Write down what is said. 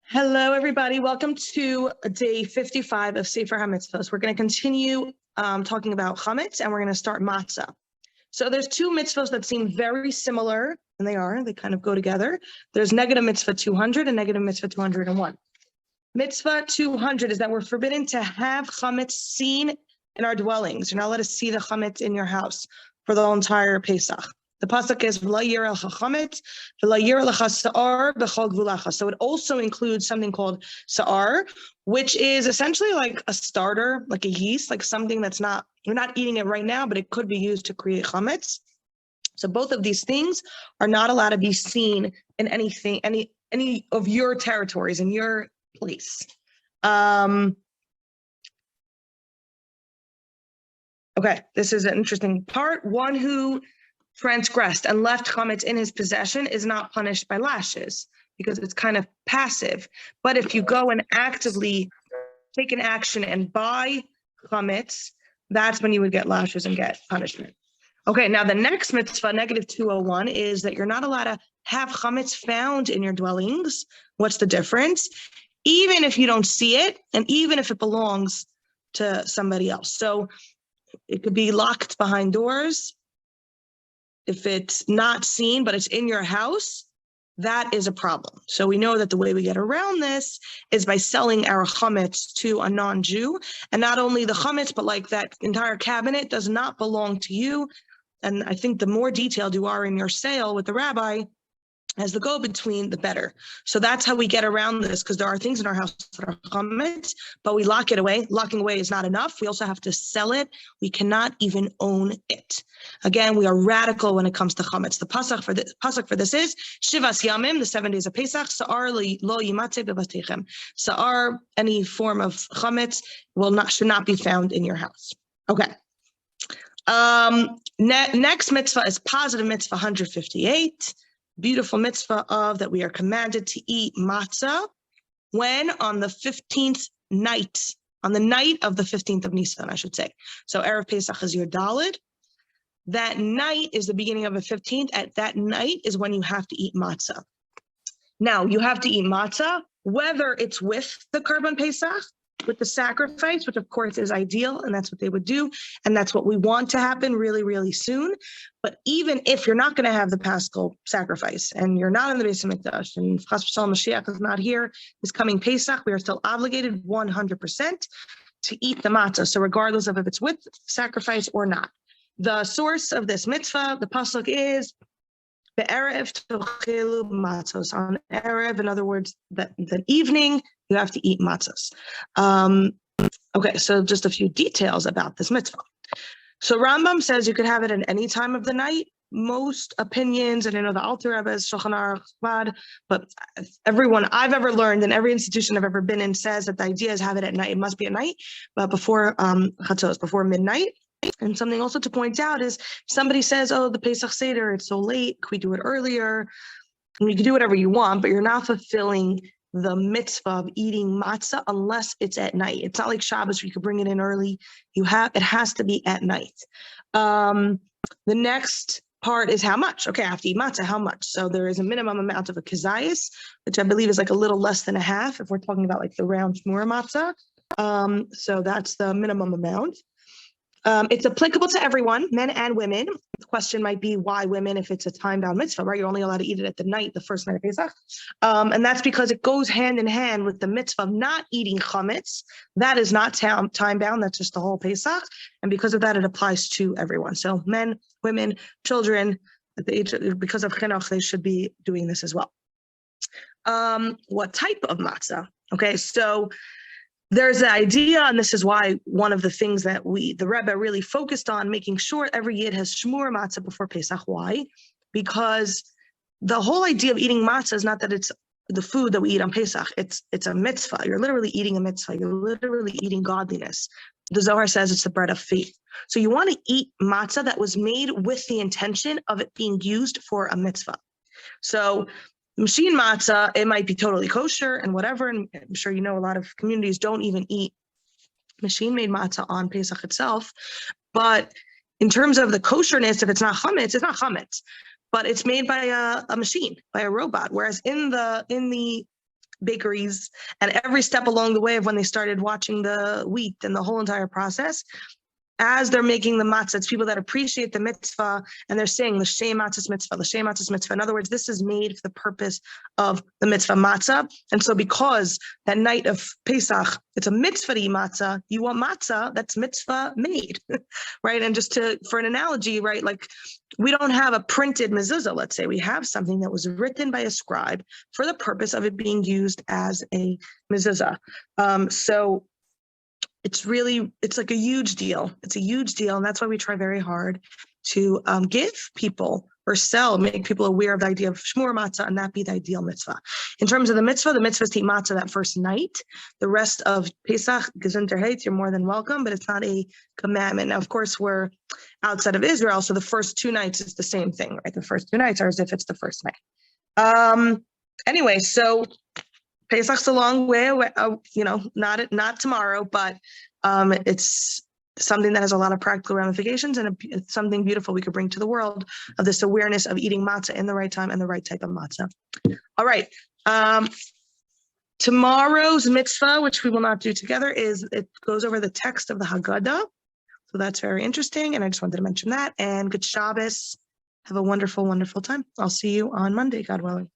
Hello, everybody. Welcome to day 55 of Sefer Hamitzvot. We're going to continue talking about chametz, and we're going to start matzah. So there's two mitzvahs that seem very similar, and they kind of go together. There's negative mitzvah 200 and negative mitzvah 201. Mitzvah 200 is that we're forbidden to have chametz seen in our dwellings. You're not allowed to see the chametz in your house for the entire Pesach. The pasuk is v'lo yireh lecha chametz, v'lo yireh lecha sa'ar b'chol gvulacha. So it also includes something called sa'ar, which is essentially like a starter, like a yeast, like something that's not, you're not eating it right now, but it could be used to create chametz. So both of these things are not allowed to be seen in anything, any of your territories, in your place. Okay, this is an interesting part. One who transgressed and left chametz in his possession is not punished by lashes because it's kind of passive. But if you go and actively take an action and buy chametz, that's when you would get lashes and get punishment. Okay, now the next mitzvah, negative 201, is that you're not allowed to have chametz found in your dwellings. What's the difference? Even if you don't see it, and even if it belongs to somebody else. So it could be locked behind doors. If it's not seen, but it's in your house, that is a problem. So we know that the way we get around this is by selling our chametz to a non-Jew. And not only the chametz, but like that entire cabinet does not belong to you. And I think the more detailed you are in your sale with the rabbi, as the go-between, the better. So that's how we get around this, because there are things in our house that are chametz, but we lock it away. Locking away is not enough. We also have to sell it. We cannot even own it. Again, we are radical when it comes to chametz. The pasuk for this is Shivas Yamim, the 7 days of Pesach. Sa'ar lo yimatze bevatechem. Sa'ar, any form of chametz, should not be found in your house. Okay. Next mitzvah is positive mitzvah 158. Beautiful mitzvah of that we are commanded to eat matzah when on the 15th night, on the night of the 15th of Nisan, I should say. So Erev Pesach is your Daled. That night is the beginning of the 15th. At that night is when you have to eat matzah. Now, you have to eat matzah, whether it's with the Korban Pesach, with the sacrifice, which of course is ideal, and that's what they would do, and that's what we want to happen really, really soon. But even if you're not going to have the Paschal sacrifice, and you're not in the Beis Hamikdash, and Chas v'Shalom Mashiach is not here, this coming Pesach, we are still obligated 100% to eat the matzah. So regardless of if it's with sacrifice or not. The source of this mitzvah, the pasuk is Be'erev tochelu matzos. On Erev, in other words, that evening, you have to eat matzos. Okay, so just a few details about this mitzvah. So Rambam says you could have it at any time of the night. Most opinions, and I know the Alter Rebbe is Shulchan Aruch, but everyone I've ever learned in every institution I've ever been in says that the idea is have it at night. It must be at night, but before chatzos, before midnight. And something also to point out is somebody says, oh, the Pesach Seder, it's so late. Can we do it earlier? And you can do whatever you want, but you're not fulfilling the mitzvah of eating matzah unless it's at night. It's not like Shabbos where you can bring it in early. It has to be at night. The next part is how much. Okay, I have to eat matzah. How much? So there is a minimum amount of a kazayas, which I believe is like a little less than a half if we're talking about like the round shmura matzah. So that's the minimum amount. It's applicable to everyone, men and women. The question might be why women if it's a time-bound mitzvah, right? You're only allowed to eat it at the night, the first night of Pesach. And that's because it goes hand in hand with the mitzvah of not eating chametz. That is not time-bound. That's just the whole Pesach. And because of that, it applies to everyone. So men, women, children, at the age, because of chinuch, they should be doing this as well. What type of matzah? Okay, so there's the idea, and this is why one of the things that the Rebbe really focused on, making sure every Yid has shmur matzah before Pesach. Why? Because the whole idea of eating matzah is not that it's the food that we eat on Pesach. It's a mitzvah. You're literally eating a mitzvah. You're literally eating godliness. The Zohar says it's the bread of faith. So you want to eat matzah that was made with the intention of it being used for a mitzvah. So machine matzah, it might be totally kosher and whatever, and I'm sure you know a lot of communities don't even eat machine-made matzah on Pesach itself. But in terms of the kosherness, if it's not chametz, it's not chametz, but it's made by a machine, by a robot. Whereas in the bakeries, and every step along the way of when they started watching the wheat and the whole entire process. As they're making the matzah, it's people that appreciate the mitzvah, and they're saying l'shem matzahs mitzvah, l'shem matzahs mitzvah. In other words, this is made for the purpose of the mitzvah matzah. And so because that night of Pesach, it's a mitzvah to eat matzah, you want matzah that's mitzvah made, right? And just for an analogy, right, like we don't have a printed mezuzah, let's say. We have something that was written by a scribe for the purpose of it being used as a mezuzah. So it's like a huge deal. It's a huge deal. And that's why we try very hard to give people or make people aware of the idea of shmur matzah and that be the ideal mitzvah. In terms of the mitzvah is to eat matzah that first night. The rest of Pesach, gesundheit, you're more than welcome, but it's not a commandment. Now, of course, we're outside of Israel, so the first 2 nights is the same thing, right? The first 2 nights are as if it's the first night. Anyway, so Pesach's a long way away, not tomorrow, but it's something that has a lot of practical ramifications, and it's something beautiful we could bring to the world of this awareness of eating matzah in the right time and the right type of matzah. All right. Tomorrow's mitzvah, which we will not do together, it goes over the text of the Haggadah. So that's very interesting, and I just wanted to mention that. And good Shabbos. Have a wonderful, wonderful time. I'll see you on Monday, God willing.